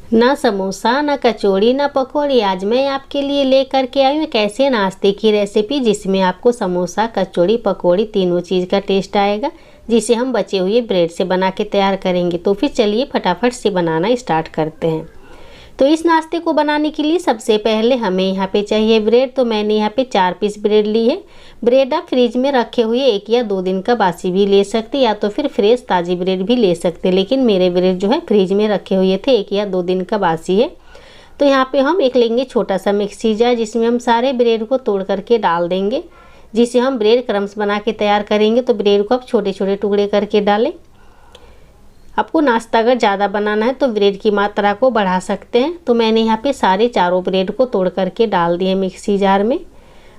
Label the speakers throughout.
Speaker 1: ना समोसा, ना कचौड़ी, ना पकौड़ी। आज मैं आपके लिए लेकर के आई हूँ एक ऐसे नाश्ते की रेसिपी जिसमें आपको समोसा, कचौड़ी, पकौड़ी तीनों चीज़ का टेस्ट आएगा, जिसे हम बचे हुए ब्रेड से बना के तैयार करेंगे। तो फिर चलिए फटाफट से बनाना स्टार्ट करते हैं। तो इस नाश्ते को बनाने के लिए सबसे पहले हमें यहाँ पे चाहिए ब्रेड। तो मैंने यहाँ पे 4 पीस ब्रेड ली है। ब्रेड आप फ्रिज में रखे हुए 1 या 2 दिन का बासी भी ले सकते, या तो फिर फ्रेश ताज़ी ब्रेड भी ले सकते, लेकिन मेरे ब्रेड जो है फ्रिज में रखे हुए थे, 1 या 2 दिन का बासी है। तो यहाँ पे हम एक लेंगे छोटा सा मिक्सी जार, जिसमें हम सारे ब्रेड को तोड़ करके डाल देंगे, जिसे हम ब्रेड क्रम्स बना के तैयार करेंगे। तो ब्रेड को आप छोटे छोटे टुकड़े करके डालें। आपको नाश्ता अगर ज़्यादा बनाना है तो ब्रेड की मात्रा को बढ़ा सकते हैं। तो मैंने यहाँ पे सारे चारों ब्रेड को तोड़ करके डाल दिए मिक्सी जार में।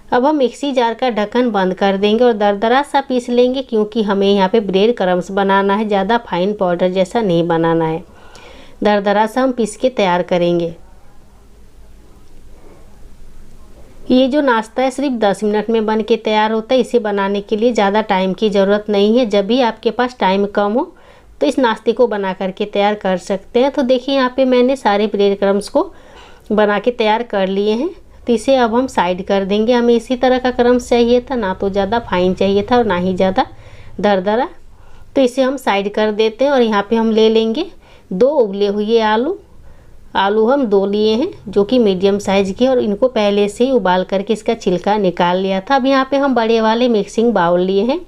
Speaker 1: अब हम मिक्सी जार का ढक्कन बंद कर देंगे और दरदरा सा पीस लेंगे, क्योंकि हमें यहाँ पे ब्रेड क्रम्स बनाना है, ज़्यादा फाइन पाउडर जैसा नहीं बनाना है। दरदरा सा हम पीस के तैयार करेंगे। ये जो नाश्ता है सिर्फ 10 मिनट में बन के तैयार होता है। इसे बनाने के लिए ज़्यादा टाइम की ज़रूरत नहीं है। जब भी आपके पास टाइम कम हो तो इस नाश्ते को बना करके तैयार कर सकते हैं। तो देखिए यहाँ पे मैंने सारे ब्रेड क्रम्स को बना के तैयार कर लिए हैं। तो इसे अब हम साइड कर देंगे। हमें इसी तरह का क्रम्स चाहिए था, ना तो ज़्यादा फाइन चाहिए था और ना ही ज़्यादा दरदरा। तो इसे हम साइड कर देते हैं और यहाँ पे हम ले लेंगे 2 उबले हुए आलू हम 2 लिए हैं, जो कि मीडियम साइज़ के, और इनको पहले से ही उबाल करके इसका छिलका निकाल लिया था। अब यहाँ पे हम बड़े वाले मिक्सिंग बाउल लिए हैं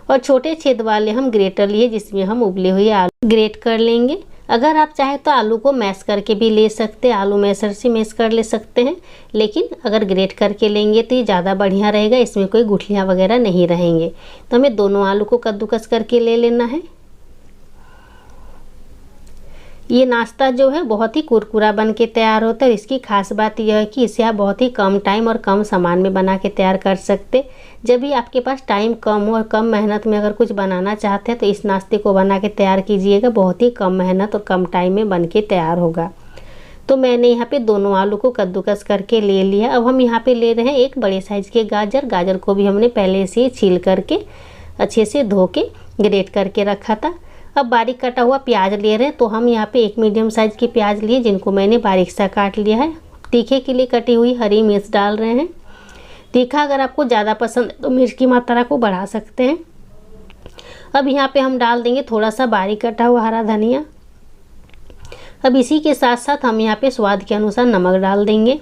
Speaker 1: और छोटे छेद वाले हम ग्रेटर लिए, जिसमें हम उबले हुए आलू ग्रेट कर लेंगे। अगर आप चाहें तो आलू को मैश करके भी ले सकते हैं, आलू मैशर से मैश कर ले सकते हैं, लेकिन अगर ग्रेट करके लेंगे तो ये ज़्यादा बढ़िया रहेगा, इसमें कोई गुठलियाँ वगैरह नहीं रहेंगे। तो हमें दोनों आलू को कद्दूकस करके ले लेना है। ये नाश्ता जो है बहुत ही कुरकुरा बन के तैयार होता है। इसकी खास बात यह है कि इसे आप बहुत ही कम टाइम और कम सामान में बना के तैयार कर सकते। जब भी आपके पास टाइम कम हो और कम मेहनत में अगर कुछ बनाना चाहते हैं तो इस नाश्ते को बना के तैयार कीजिएगा। बहुत ही कम मेहनत और कम टाइम में बन के तैयार होगा। तो मैंने यहाँ पे दोनों आलू को कद्दूकस करके ले लिया। अब हम यहाँ पे ले रहे हैं एक बड़े साइज़ के गाजर को भी हमने पहले से छील करके अच्छे से धो के ग्रेट करके रखा था। अब बारीक कटा हुआ प्याज ले रहे हैं। तो हम यहाँ पे एक मीडियम साइज़ की प्याज लिए, जिनको मैंने बारीक सा काट लिया है। तीखे के लिए कटी हुई हरी मिर्च डाल रहे हैं। तीखा अगर आपको ज़्यादा पसंद है तो मिर्च की मात्रा को बढ़ा सकते हैं। अब यहाँ पे हम डाल देंगे थोड़ा सा बारीक कटा हुआ हरा धनिया। अब इसी के साथ साथ हम यहाँ पे स्वाद के अनुसार नमक डाल देंगे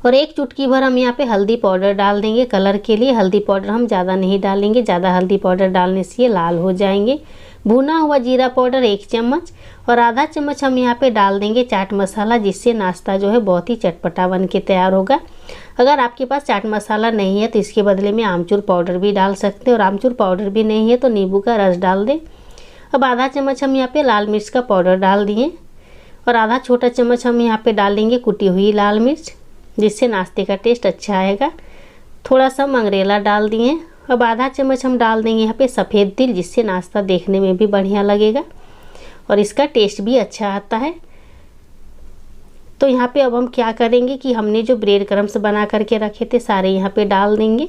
Speaker 1: और 1 चुटकी भर हम यहाँ पे हल्दी पाउडर डाल देंगे। कलर के लिए हल्दी पाउडर हम ज़्यादा नहीं डालेंगे, ज़्यादा हल्दी पाउडर डालने से ये लाल हो जाएंगे। भुना हुआ जीरा पाउडर 1 चम्मच और आधा चम्मच हम यहाँ पे डाल देंगे चाट मसाला, जिससे नाश्ता जो है बहुत ही चटपटा बन के तैयार होगा। अगर आपके पास चाट मसाला नहीं है तो इसके बदले में आमचूर पाउडर भी डाल सकते हैं, और आमचूर पाउडर भी नहीं है तो नींबू का रस डाल दें। अब आधा चम्मच हम यहाँ पे लाल मिर्च का पाउडर डाल दिए और आधा छोटा चम्मच हम यहाँ पे डालेंगे कुटी हुई लाल मिर्च, जिससे नाश्ते का टेस्ट अच्छा आएगा। थोड़ा सा मंगरेला डाल दिए। अब आधा चम्मच हम डाल देंगे यहाँ पे सफ़ेद तिल, जिससे नाश्ता देखने में भी बढ़िया लगेगा और इसका टेस्ट भी अच्छा आता है। तो यहाँ पे अब हम क्या करेंगे कि हमने जो ब्रेड क्रम्स बना करके रखे थे सारे यहाँ पे डाल देंगे।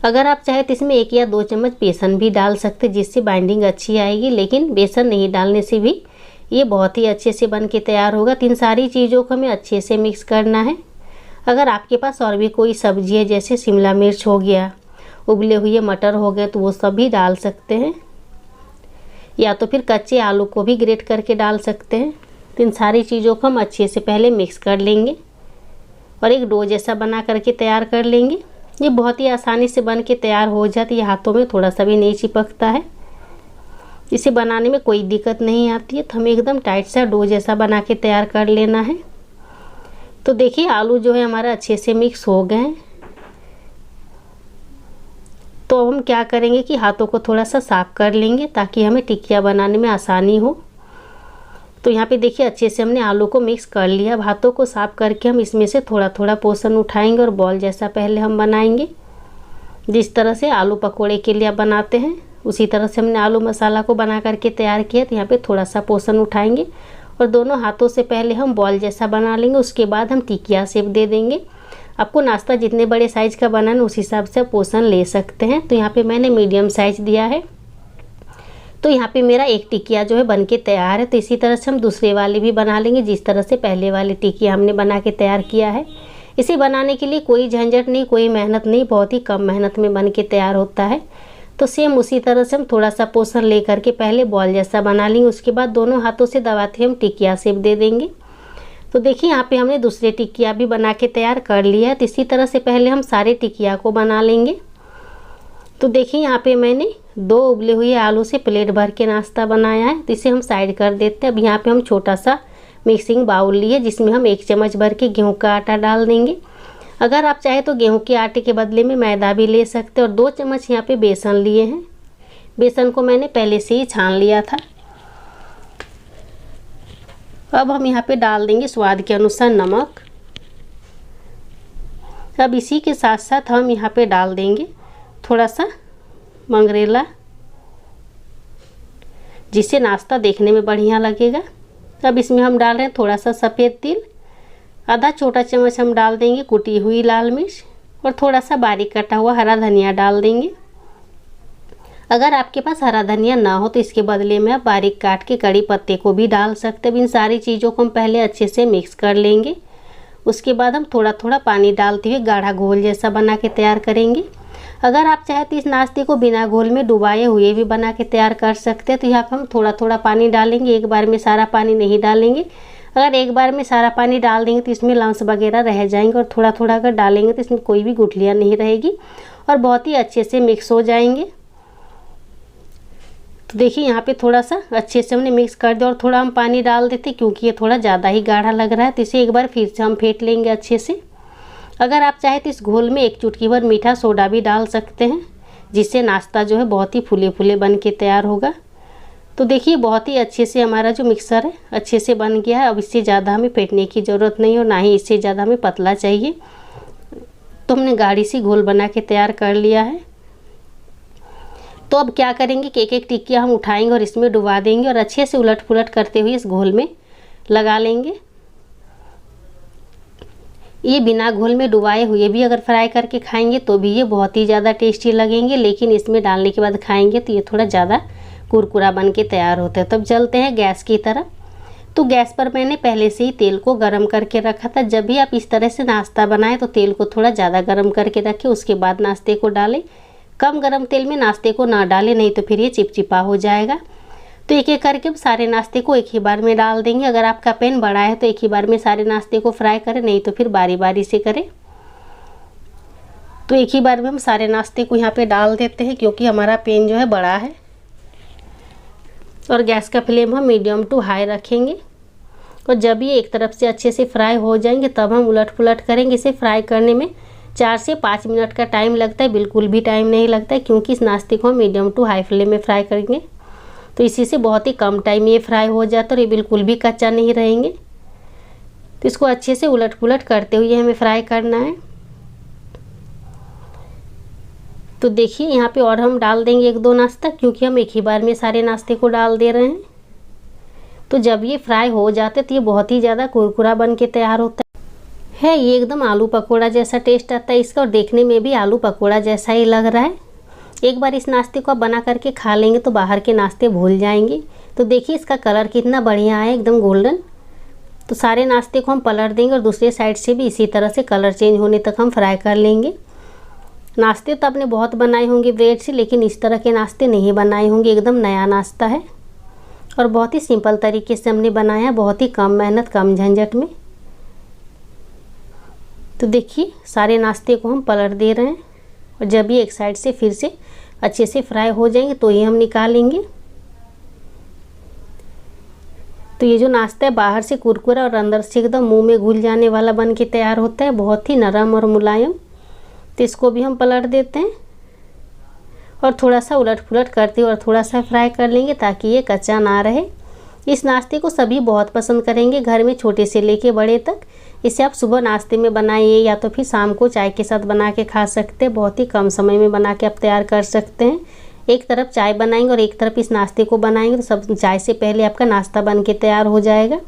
Speaker 1: अगर आप चाहे तो इसमें 1 या 2 चम्मच बेसन भी डाल सकते, जिससे बाइंडिंग अच्छी आएगी, लेकिन बेसन नहीं डालने से भी ये बहुत ही अच्छे से बन के तैयार होगा। तो इन सारी चीज़ों को हमें अच्छे से मिक्स करना है। अगर आपके पास और भी कोई सब्जी है, जैसे शिमला मिर्च हो गया, उबले हुए मटर हो गए, तो वो सब भी डाल सकते हैं, या तो फिर कच्चे आलू को भी ग्रेट करके डाल सकते हैं। तो इन सारी चीज़ों को हम अच्छे से पहले मिक्स कर लेंगे और एक डो जैसा बना करके तैयार कर लेंगे। ये बहुत ही आसानी से बन के तैयार हो जाती है, हाथों में थोड़ा सा भी नहीं चिपकता है। इसे बनाने में कोई दिक्कत नहीं आती है। तो हमें एकदम टाइट सा डो जैसा बना के तैयार कर लेना है। तो देखिए आलू जो है हमारा अच्छे से मिक्स हो गए हैं। तो अब हम क्या करेंगे कि हाथों को थोड़ा सा साफ कर लेंगे, ताकि हमें टिकिया बनाने में आसानी हो। तो यहाँ पे देखिए अच्छे से हमने आलू को मिक्स कर लिया। अब हाथों को साफ करके हम इसमें से थोड़ा थोड़ा पोर्शन उठाएंगे और बॉल जैसा पहले हम बनाएंगे। जिस तरह से आलू पकोड़े के लिए आप बनाते हैं, उसी तरह से हमने आलू मसाला को बना करके तैयार किया। तो यहाँ पे थोड़ा सा पोर्शन उठाएंगे और दोनों हाथों से पहले हम बॉल जैसा बना लेंगे। उसके बाद हम टिकिया शेप दे देंगे। आपको नाश्ता जितने बड़े साइज़ का बनाना है उस हिसाब से पोर्शन ले सकते हैं। तो यहाँ पे मैंने मीडियम साइज़ दिया है। तो यहाँ पे मेरा एक टिकिया जो है बन के तैयार है। तो इसी तरह से हम दूसरे वाले भी बना लेंगे जिस तरह से पहले वाले टिकिया हमने बना के तैयार किया है। इसे बनाने के लिए कोई झंझट नहीं, कोई मेहनत नहीं, बहुत ही कम मेहनत में बन के तैयार होता है। तो सेम उसी तरह से हम थोड़ा सा पोर्शन ले करके पहले बॉल जैसा बना लेंगे, उसके बाद दोनों हाथों से दबाते हम टिकिया शेप दे देंगे। तो देखिए यहाँ पे हमने दूसरे टिकिया भी बना के तैयार कर लिया है। तो इसी तरह से पहले हम सारे टिकिया को बना लेंगे। तो देखिए यहाँ पे मैंने 2 उबले हुए आलू से प्लेट भर के नाश्ता बनाया है। तो इसे हम साइड कर देते हैं। अब यहाँ पे हम छोटा सा मिक्सिंग बाउल लिए जिसमें हम 1 चम्मच भर के गेहूं का आटा डाल देंगे। अगर आप चाहे तो गेहूं के आटे के बदले में मैदा भी ले सकते हैं। और 2 चम्मच यहाँ पे बेसन लिए हैं। बेसन को मैंने पहले से ही छान लिया था। अब हम यहाँ पे डाल देंगे स्वाद के अनुसार नमक। अब इसी के साथ साथ हम यहाँ पे डाल देंगे थोड़ा सा मंगरेला, जिससे नाश्ता देखने में बढ़िया लगेगा। अब इसमें हम डाल रहे हैं थोड़ा सा सफ़ेद तिल, आधा छोटा चम्मच हम डाल देंगे कुटी हुई लाल मिर्च और थोड़ा सा बारीक कटा हुआ हरा धनिया डाल देंगे। अगर आपके पास हरा धनिया ना हो तो इसके बदले में आप बारीक काट के कड़ी पत्ते को भी डाल सकते हैं। इन सारी चीज़ों को हम पहले अच्छे से मिक्स कर लेंगे। उसके बाद हम थोड़ा थोड़ा पानी डालते हुए गाढ़ा घोल जैसा बना के तैयार करेंगे। अगर आप चाहे तो इस नाश्ते को बिना घोल में डुबाए हुए भी बना के तैयार कर सकते हैं। तो यहाँ पर हम थोड़ा थोड़ा पानी डालेंगे, एक बार में सारा पानी नहीं डालेंगे। अगर एक बार में सारा पानी डाल देंगे तो इसमें लम्स वगैरह रह जाएंगे, और थोड़ा थोड़ा अगर डालेंगे तो इसमें कोई भी गुठलियाँ नहीं रहेगी और बहुत ही अच्छे से मिक्स हो जाएंगे। तो देखिए यहाँ पे थोड़ा सा अच्छे से हमने मिक्स कर दिया और थोड़ा हम पानी डाल देते क्योंकि ये थोड़ा ज़्यादा ही गाढ़ा लग रहा है। तो इसे एक बार फिर से हम फेंट लेंगे अच्छे से। अगर आप चाहे तो इस घोल में 1 चुटकी भर मीठा सोडा भी डाल सकते हैं, जिससे नाश्ता जो है बहुत ही फूले फूले बन के तैयार होगा। तो देखिए बहुत ही अच्छे से हमारा जो मिक्सर है अच्छे से बन गया है। अब इससे ज़्यादा हमें फेंटने की ज़रूरत नहीं और ना ही इससे ज़्यादा हमें पतला चाहिए। तो हमने गाढ़ी सी घोल बना के तैयार कर लिया है। तो अब क्या करेंगे कि एक एक टिकिया हम उठाएंगे और इसमें डुबा देंगे और अच्छे से उलट पुलट करते हुए इस घोल में लगा लेंगे। ये बिना घोल में डुबाए हुए भी अगर फ्राई करके खाएंगे तो भी ये बहुत ही ज़्यादा टेस्टी लगेंगे, लेकिन इसमें डालने के बाद खाएंगे तो ये थोड़ा ज़्यादा कुरकुरा बन के तैयार होता है। तब चलते हैं गैस की तरफ। तो गैस पर मैंने पहले से ही तेल को गर्म करके रखा था। जब भी आप इस तरह से नाश्ता बनाएं तो तेल को थोड़ा ज़्यादा गर्म करके रखें, उसके बाद नाश्ते को डालें। कम गर्म तेल में नाश्ते को ना डालें, नहीं तो फिर ये चिपचिपा हो जाएगा। तो एक एक करके हम सारे नाश्ते को एक ही बार में डाल देंगे। अगर आपका पैन बड़ा है तो एक ही बार में सारे नाश्ते को फ्राई करें, नहीं तो फिर बारी बारी से करें। तो एक ही बार में हम सारे नाश्ते को यहाँ पे डाल देते हैं क्योंकि हमारा पैन जो है बड़ा है। और गैस का फ्लेम हम मीडियम टू हाई रखेंगे। और जब ये एक तरफ से अच्छे से फ्राई हो जाएंगे तब हम उलट पुलट करेंगे। इसे फ्राई करने में 4 से 5 मिनट का टाइम लगता है, बिल्कुल भी टाइम नहीं लगता है क्योंकि इस नाश्ते को हम मीडियम टू हाई फ्लेम में फ्राई करेंगे। तो इसी से बहुत ही कम टाइम ये फ्राई हो जाता है और ये बिल्कुल भी कच्चा नहीं रहेंगे। तो इसको अच्छे से उलट पुलट करते हुए हमें फ्राई करना है। तो देखिए यहाँ पे और हम डाल देंगे 1-2 नाश्ता, क्योंकि हम एक ही बार में सारे नाश्ते को डाल दे रहे हैं। तो जब ये फ्राई हो जाते तो ये बहुत ही ज़्यादा कुरकुरा बन के तैयार होता है। ये एकदम आलू पकौड़ा जैसा टेस्ट आता है इसका और देखने में भी आलू पकौड़ा जैसा ही लग रहा है। एक बार इस नाश्ते को आप बना करके खा लेंगे तो बाहर के नाश्ते भूल जाएंगे। तो देखिए इसका कलर कितना बढ़िया है, एकदम गोल्डन। तो सारे नाश्ते को हम पलट देंगे और दूसरे साइड से भी इसी तरह से कलर चेंज होने तक हम फ्राई कर लेंगे। नाश्ते तो आपने बहुत बनाए होंगे ब्रेड से, लेकिन इस तरह के नाश्ते नहीं बनाए होंगे। एकदम नया नाश्ता है और बहुत ही सिंपल तरीके से हमने बनाया है, बहुत ही कम मेहनत कम झंझट में। तो देखिए सारे नाश्ते को हम पलट दे रहे हैं और जब ये एक साइड से फिर से अच्छे से फ्राई हो जाएंगे तो ये हम निकालेंगे। तो ये जो नाश्ता है बाहर से कुरकुरा और अंदर से एकदम मुंह में घुल जाने वाला बन के तैयार होता है, बहुत ही नरम और मुलायम। तो इसको भी हम पलट देते हैं और थोड़ा सा उलट पुलट करते और थोड़ा सा फ्राई कर लेंगे ताकि ये कच्चा ना रहे। इस नाश्ते को सभी बहुत पसंद करेंगे, घर में छोटे से लेके बड़े तक। इसे आप सुबह नाश्ते में बनाइए या तो फिर शाम को चाय के साथ बना के खा सकते हैं। बहुत ही कम समय में बना के आप तैयार कर सकते हैं। एक तरफ चाय बनाएंगे और एक तरफ इस नाश्ते को बनाएंगे तो सब चाय से पहले आपका नाश्ता बन के तैयार हो जाएगा।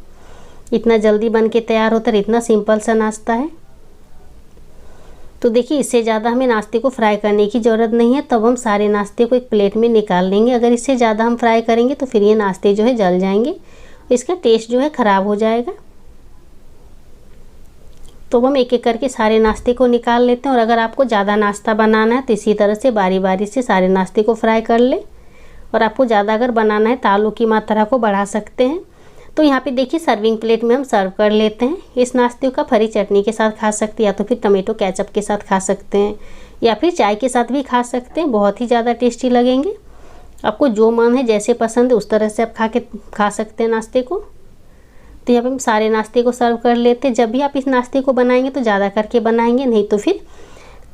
Speaker 1: इतना जल्दी बन के तैयार होता है, इतना सिंपल सा नाश्ता है। तो देखिए इससे ज़्यादा हमें नाश्ते को फ्राई करने की ज़रूरत नहीं है। तब हम सारे नाश्ते को एक प्लेट में निकाल लेंगे। अगर इससे ज़्यादा हम फ्राई करेंगे तो फिर ये नाश्ते जो है जल जाएंगे, इसका टेस्ट जो है ख़राब हो जाएगा। तो हम एक एक करके सारे नाश्ते को निकाल लेते हैं। और अगर आपको ज़्यादा नाश्ता बनाना है तो इसी तरह से बारी बारी से सारे नाश्ते को फ्राई कर ले। और आपको ज़्यादा अगर बनाना है तो आलू की मात्रा को बढ़ा सकते हैं। तो यहाँ पे देखिए सर्विंग प्लेट में हम सर्व कर लेते हैं। इस नाश्ते का हरी चटनी के साथ खा सकते हैं, या तो फिर टमेटो केचप के साथ खा सकते हैं, या फिर चाय के साथ भी खा सकते हैं। बहुत ही ज़्यादा टेस्टी लगेंगे। आपको जो मन है, जैसे पसंद है, उस तरह से आप खा सकते हैं नाश्ते को। तो यहाँ पे हम सारे नाश्ते को सर्व कर लेते हैं। जब भी आप इस नाश्ते को बनाएंगे तो ज़्यादा करके बनाएंगे, नहीं तो फिर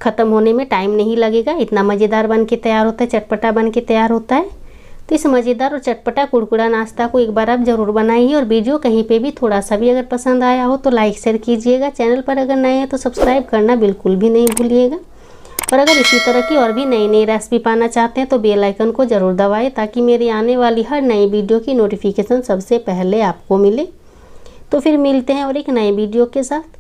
Speaker 1: ख़त्म होने में टाइम नहीं लगेगा। इतना मज़ेदार बन के तैयार होता है, चटपटा बन के तैयार होता है। तो इस मज़ेदार और चटपटा कुरकुरा नाश्ता को एक बार आप ज़रूर बनाइए। और वीडियो कहीं पे भी थोड़ा सा भी अगर पसंद आया हो तो लाइक शेयर कीजिएगा। चैनल पर अगर नए हैं तो सब्सक्राइब करना बिल्कुल भी नहीं भूलिएगा। और अगर इसी तरह की और भी नई नई रेसिपी पाना चाहते हैं तो बेल आइकन को ज़रूर दबाएं, ताकि मेरी आने वाली हर नई वीडियो की नोटिफिकेशन सबसे पहले आपको मिले। तो फिर मिलते हैं और एक नए वीडियो के साथ।